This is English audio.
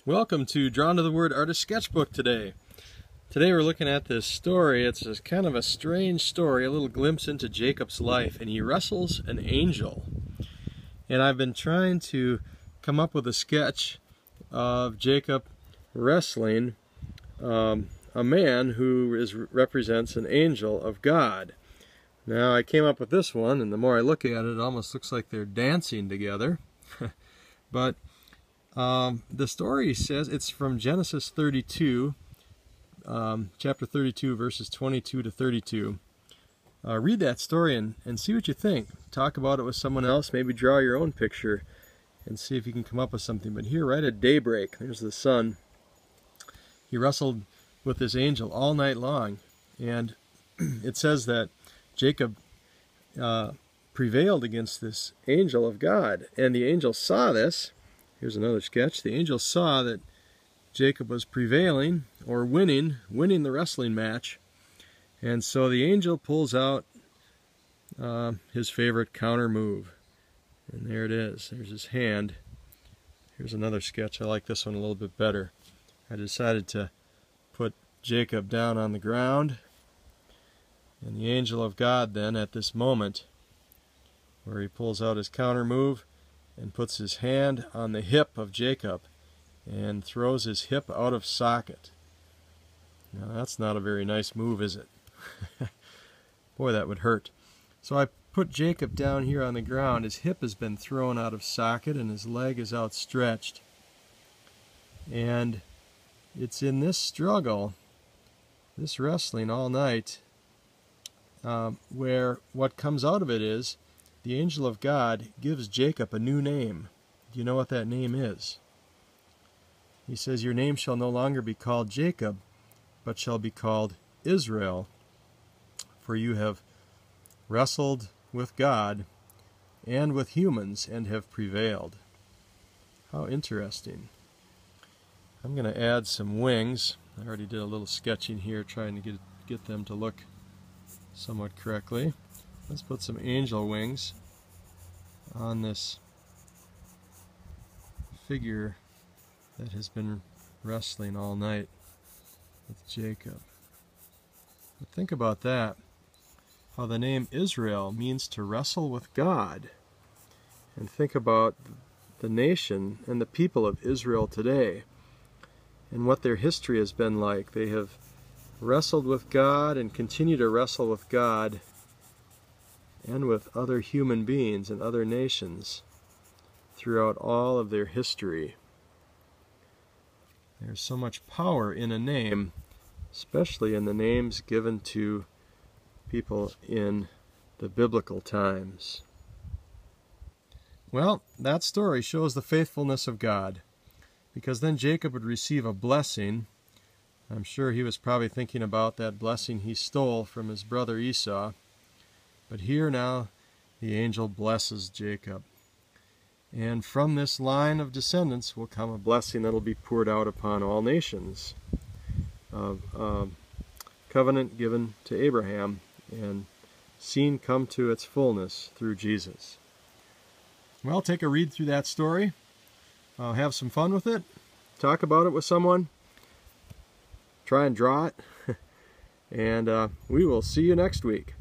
Welcome to Drawn to the Word Artist Sketchbook today. Today we're looking at this story. It's kind of a strange story, a little glimpse into Jacob's life, and he wrestles an angel. And I've been trying to come up with a sketch of Jacob wrestling a man who represents an angel of God. Now I came up with this one, and the more I look at it, it almost looks like they're dancing together. But the story says, it's from Genesis 32, chapter 32, verses 22 to 32. Read that story and see what you think. Talk about it with someone else, maybe draw your own picture and see if you can come up with something. But here, right at daybreak, there's the sun. He wrestled with this angel all night long, and it says that Jacob prevailed against this angel of God, and the angel saw this. Here's another sketch. The angel saw that Jacob was prevailing, or winning the wrestling match. And so the angel pulls out his favorite counter move. And there it is. There's his hand. Here's another sketch. I like this one a little bit better. I decided to put Jacob down on the ground. And the angel of God then, at this moment, where he pulls out his counter move, and puts his hand on the hip of Jacob and throws his hip out of socket. Now that's not a very nice move, is it? Boy, that would hurt. So I put Jacob down here on the ground. His hip has been thrown out of socket and his leg is outstretched. And it's in this struggle, this wrestling all night, where what comes out of it is the angel of God gives Jacob a new name. Do you know what that name is? He says, "Your name shall no longer be called Jacob, but shall be called Israel, for you have wrestled with God and with humans and have prevailed." How interesting. I'm going to add some wings. I already did a little sketching here trying to get them to look somewhat correctly. Let's put some angel wings on this figure that has been wrestling all night with Jacob. But think about that, how the name Israel means to wrestle with God. And think about the nation and the people of Israel today and what their history has been like. They have wrestled with God and continue to wrestle with God and with other human beings and other nations throughout all of their history. There's so much power in a name, especially in the names given to people in the biblical times. Well, that story shows the faithfulness of God, because then Jacob would receive a blessing. I'm sure he was probably thinking about that blessing he stole from his brother Esau. But here now, the angel blesses Jacob. And from this line of descendants will come a blessing that will be poured out upon all nations. Covenant given to Abraham and seen come to its fullness through Jesus. Well, take a read through that story. Have some fun with it. Talk about it with someone. Try and draw it. And we will see you next week.